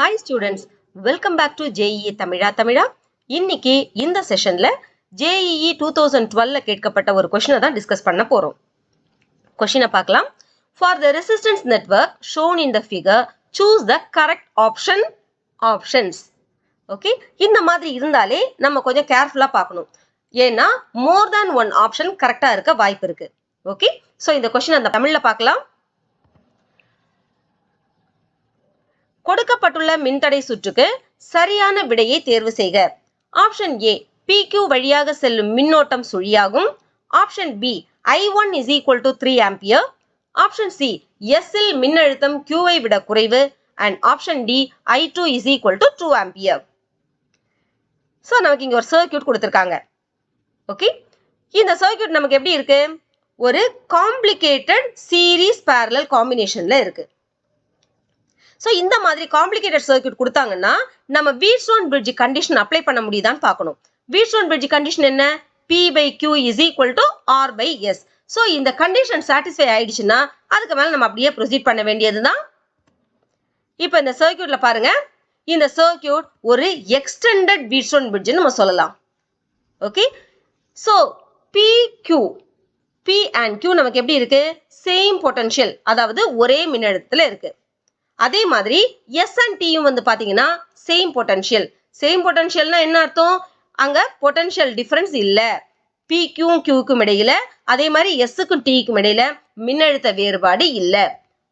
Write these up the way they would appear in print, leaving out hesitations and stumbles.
Hi students, welcome back to JEE Tamila. இன்னைக்கு இந்த செஷன்ல JEE 2012ல கேட்கப்பட்ட ஒரு கொஸ்டினை தான் டிஸ்கஸ் பண்ண போறோம். கொஸ்டினை பார்க்கலாம். For the resistance network shown in the figure, choose the correct options. Okay, இந்த மாதிரி இருந்தாலே நம்ம கொஞ்சம் கேர்ஃபுல்லா பார்க்கணும். ஏன்னா more than one option கரெக்டா இருக்க வாய்ப்பு இருக்கு. ஓகே, சோ இந்த கொஸ்டின் அந்த தமிழ்ல பார்க்கலாம். கொடுக்கப்பட்டுள்ள மின்தடை சுற்றுக்கு சரியான விடையை தேர்வு செய்க. ஆப்ஷன் ஏ PQ வழியாக செல்லும் மின்னோட்டம் சுழியாகும். Option B I1 is equal to 3 ampere. Option C S இல் மின்னழுத்தம் Q ஐ விட குறைவு. And option D I2 is equal to 2 ampere. So நமக்கு இங்க ஒரு சர்க்யூட் கொடுத்துருக்காங்க. ஓகே, இந்த சர்க்யூட் நமக்கு எப்படி இருக்கு? ஒரு காம்ப்ளிகேட்டட் சீரீஸ் பேரலல் காம்பினேஷன்ல இருக்கு. ஸோ இந்த மாதிரி காம்ப்ளிகேட்டட் சர்க்யூட் கொடுத்தாங்கன்னா நம்ம வீட்ஸ்டோன் பிரிட்ஜ் கண்டிஷன் அப்ளை பண்ண முடியுதான்னு பார்க்கணும். வீட்ஸ்டோன் பிரிட்ஜ் கண்டிஷன் என்ன? P/Q is equal to R/S. So இந்த கண்டிஷன் சாட்டிஸ்ஃபை ஆயிடுச்சுன்னா அதுக்கு மேலே நம்ம அப்படியே ப்ரொசீட் பண்ண வேண்டியதுதான். இப்போ இந்த சர்க்யூட்ல பாருங்க, இந்த சர்க்யூட் ஒரு எக்ஸ்டெண்டட் வீட்ஸ்டோன் பிரிட்ஜ் நம்ம சொல்லலாம். Okay, so P and Q நமக்கு எப்படி இருக்கு? சேம் பொட்டன்ஷியல், அதாவது ஒரே மின்னழுத்தத்துல இருக்கு. அதே மாதிரி S and T வந்து பாத்தீங்கன்னா சேம் பொட்டன்ஷியல். சேம் பொட்டன்ஷியல்னா என்ன அர்த்தம்? அங்க பொட்டன்ஷியல் டிஃபரன்ஸ் இல்ல. PQ க்கும் இடையில, அதே மாதிரி S-க்கும் T-க்கும் இடையில மின்னழுத்த வேறுபாடு இல்ல.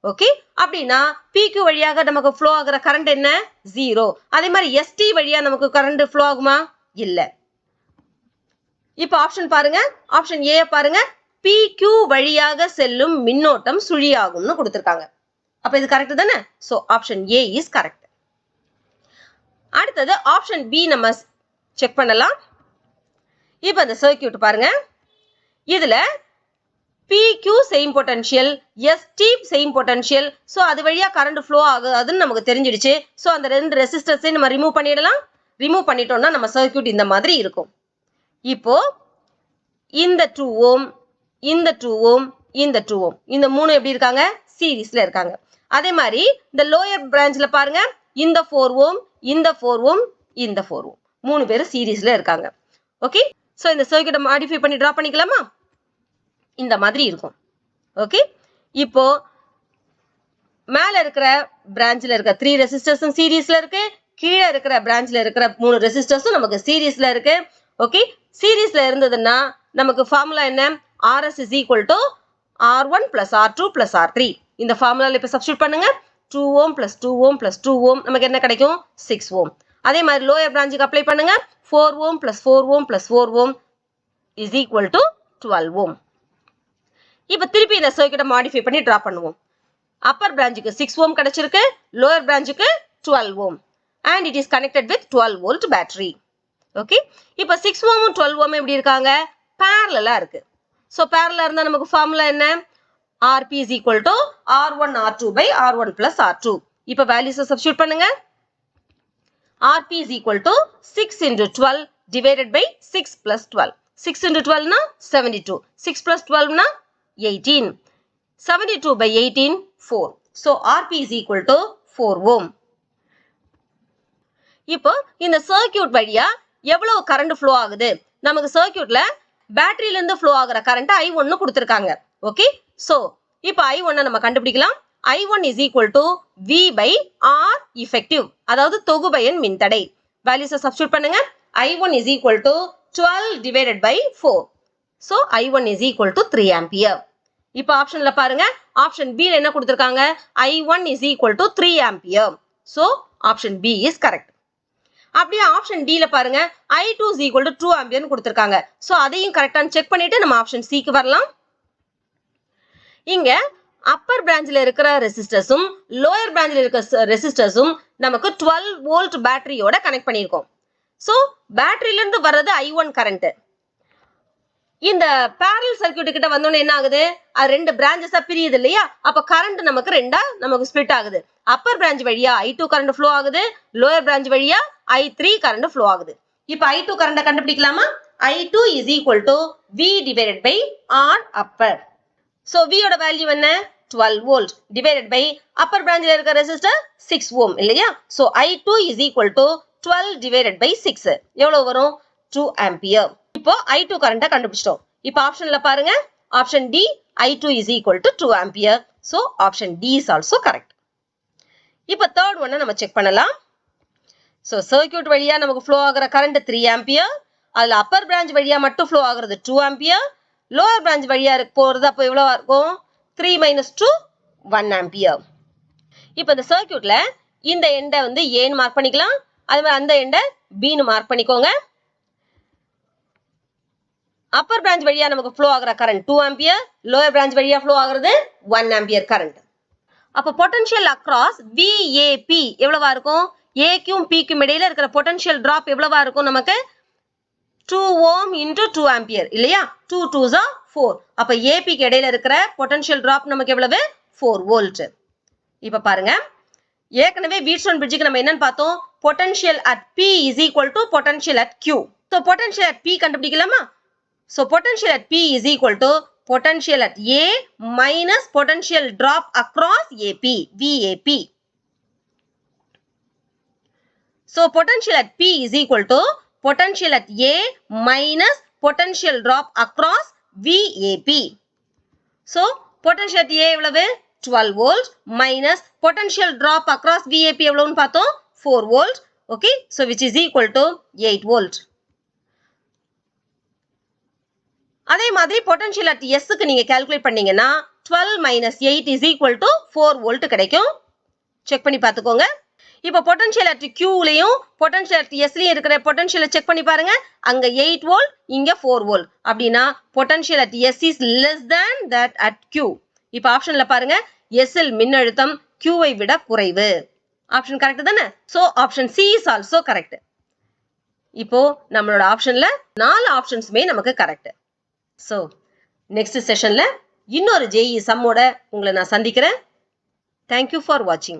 ஓகே, அப்படின்னா PQ வழியாக நமக்கு ஃப்ளோ ஆகுற கரண்ட் என்ன? 0. அதே மாதிரி ST வழியா நமக்கு கரண்ட் ஃப்ளோ ஆகுமா? இல்ல. இப்ப ஆப்ஷன் பாருங்க, ஆப்ஷன் ஏ பாருங்க. PQ வழியாக செல்லும் மின்னோட்டம் சுழியாகும்னு கொடுத்திருக்காங்க. அப்ப இது கரெக்ட் தானே? So option A is correct. அடுத்தது ஆப்ஷன் பி நம்ம செக் பண்ணலாம். இப்ப இந்த சர்க்யூட் பாருங்க, இதுல PQ same potential, ST same potential. So அது வழியா கரண்ட் ஃப்ளோ ஆகுதுன்னு நமக்கு தெரிஞ்சிடுச்சு. சோ அந்த ரெண்டு ரெசிஸ்டர்ஸை நம்ம ரிமூவ் பண்ணிடலாம். ரிமூவ் பண்ணிட்டோம்னா நம்ம சர்க்யூட் இந்த மாதிரி இருக்கும். இப்போ இந்த 2 ஓம், இந்த 2 ஓம், இந்த 2 ஓம், இந்த மூணு எப்படி இருக்காங்க? சீரீஸ்ல இருக்காங்க. அதே மாதிரி இந்த லோயர் பிரான்ச்ல பாருங்க, இந்த 4 ஓம், இந்த 4 ஓம், இந்த 4 ஓம், மூணு பேரும் சீரீஸ்ல இருக்காங்க. ஓகே, சோ இந்த சர்க்யூட்டை மாடிஃபை பண்ணி டிரா பண்ணிக்கலாமா? இந்த மாதிரி இருக்கும். ஓகே, இப்போ மேல இருக்கிற பிரான்ச்ல இருக்க 3 ரெசிஸ்டர்ஸும் சீரீஸ்ல இருக்கு. கீழே இருக்கிற பிரான்ச்ல இருக்கிற 3 ரெசிஸ்டர்ஸும் நமக்கு சீரீஸ்ல இருக்கு. ஓகே, சீரீஸ்ல இருந்ததுன்னா நமக்கு ஃபார்முலா என்ன? RS is equal to R1 plus R2 plus R3. இந்த ஃபார்முலால இப்ப சப்ஸ்டிட்யூட் பண்ணுங்க. 2 ஓம் plus 2 ஓம் plus 2 ஓம் நமக்கு என்ன கிடைக்கும்? 6 ஓம். அதே மாதிரி லோயர் பிரான்ச்சுக்கு அப்ளை பண்ணுங்க. 4 ஓம் plus 4 Om plus 4 Om is equal to 12 ஓம். இப்ப திருப்பி இந்த சர்க்யூட்டை மாடிஃபை பண்ணி டிரா பண்ணுவோம். அப்பர் பிரான்ச்சுக்கு 6 ஓம் கிடைச்சிருக்கு, லோயர் பிரான்ச்சுக்கு 12 ohm, and it is connected with 12 volt battery. Okay, இப்ப 6 ஓமும் 12 ஓமும் எப்படி இருக்காங்க? parallel-ஆ இருக்கு. சோ parallel இருந்தா நமக்கு ஃபார்முலா என்ன? RP is equal to R1 R2 by R1 plus R2. இப்ப வேல்யூஸை சப்ஸ்டிட்யூட் பண்ணுங்க. RP is equal to 6 into 12 divided by 6 plus 12. 6 into 12 na 72. 6 plus 12 na 18. 72 by 18 4. So RP is equal to 4 ohm. இப்போ இந்த circuit வழியா எவ்வளவு current flow ஆகுது? நமக்கு சர்க்யூட்ல பேட்டரியில இருந்து ஃப்ளோ ஆகுற கரண்ட் I1 கொடுத்திருக்காங்க. ஓகே, சோ இப்போ I1 நம்ம கண்டுபிடிக்கலாம். I1 is equal to V by R effective, அதாவது தொகுபயன் மின்தடை. வேல்யூஸை சப்ஸ்டிட்யூட் பண்ணுங்க. I1 is equal to 12 divided by 4. So I1 is equal to 3 ampere. இப்போ ஆப்ஷன்ல பாருங்க, ஆப்ஷன் B என்ன கொடுத்திருக்காங்க? I1 is equal to 3 ampere. So option B is correct. அப்படியே ஆப்ஷன் D ல பாருங்க, I2 is equal to 2 ampere கொடுத்திருக்காங்க. So அதையும் கரெக்டான செக் பண்ணிட்டு நம்ம ஆப்ஷன் C க்கு வரலாம். இங்க அப்பர் பிரான்ச்ல இருக்கிற ரெசிஸ்டர்ஸும் லோயர் பிரான்ச்ல இருக்கிற ரெசிஸ்டர்ஸும் நமக்கு 12 வோல்ட் பேட்டரியோட கனெக்ட் பண்ணியிருக்கோம். சோ பேட்டரியில இருந்து வர்றது I1 கரண்ட். இந்த பேரலல் சர்க்யூட் கிட்ட வந்தோன்னு என்ன ஆகுது? அது ரெண்டு பிரான்ச்சஸா பிரியுது இல்லையா? அப்ப கரண்ட் நமக்கு ரெண்டா நமக்கு ஸ்ப்ளிட் ஆகுது. அப்பர் பிரான்ச் வழியா I2 கரண்ட் ஃப்ளோ ஆகுது, லோயர் பிரான்ச் வழியா I3 கரண்ட் ஃப்ளோ ஆகுது. இப்ப I2 கரண்ட கண்டுபிடிக்கலாமா? I2 is equal to V divided by R upper. So V யோட வேல்யூ என்ன? 12 volt divided by upper branchல இருக்க resistor 6 ohm இல்லையா? So I2 is equal to 12 divided by 6. எவ்வளவு வரும்? 2 ampere. இப்போ I2 கரண்ட கண்டுபிடிச்சிட்டோம். இப்போ ஆப்ஷன்ல பாருங்க. Option D I2 is equal to 2 ampere. So option D is also correct. இப்போ third one நம்ம செக் பண்ணலாம். So circuit வழியா நமக்கு flow ஆகுற current 3 ampere. அதுல upper branch வழியா மட்டும் flow ஆகுறது 2 ampere. lower branch வழியா போறது அப்போ எவ்வளவு இருக்கும்? 3 minus 2 1 ampere. இப்போ இந்த சர்க்யூட்ல இந்த எண்டை வந்து A ன்னு மார்க் பண்ணிக்கலாம். அதே மாதிரி அந்த எண்டை B ன்னு மார்க் பண்ணிக்கோங்க. upper branch வழியா நமக்கு flow ஆகுற current 2 ampere, lower branch வழியா flow ஆகுறது 1 ampere current. அப்போ potential across VAP எவ்வளவா இருக்கும்? A க்கும் P க்கும் இடையில இருக்கிற potential drop எவ்வளவா இருக்கும் நமக்கு? 2 ohm into 2 ampere இல்லையா? 2 2s are 4. அப்ப AP க்கு இடையில இருக்கிற potential drop நமக்கு எவ்வளவு? 4 volt. இப்ப பாருங்க. ஏற்கனவே Wheatstone bridge க்கு நம்ம என்னன்னு பார்த்தோம்? Potential at P is equal to potential at Q. So potential at P கண்டுபிடிக்கலாமா? So potential at P is equal to potential at A minus potential drop across AP, VAP. So potential at P is equal to potential at A minus potential drop across VAP. So potential at A எவ்வளவு? 12 volt minus potential drop across VAP எவ்வளவுன்னு பார்த்தோம்? 4 volt. Okay. So which is equal to 8 volt. அதே மாதிரி potential at S க்கு நீங்க calculate பண்ணீங்கன்னா 12 minus 8 is equal to 4 volt கிடைக்கும். Check பண்ணி பார்த்துக்கோங்க. இப்போ potential at Q லையும் potential at S லையும் இருக்கிற potential செக் பண்ணி பாருங்க. அங்க 8 volt, இங்க 4 volt. அப்படினா potential at S is less than that at Q. இப்போ ஆப்ஷன்ல பாருங்க. S இல் மின்னழுத்தம் Q வை விட குறைவு. ஆப்ஷன் கரெக்ட் தானே? So option C is also correct. இப்போ நம்மளோட ஆப்ஷன்ல 4 ஆப்ஷன்ஸ்மே நமக்கு கரெக்ட். So next sessionல இன்னொரு JEE சம்மோட உங்களை நான் சந்திக்கிறேன். Thank you for watching.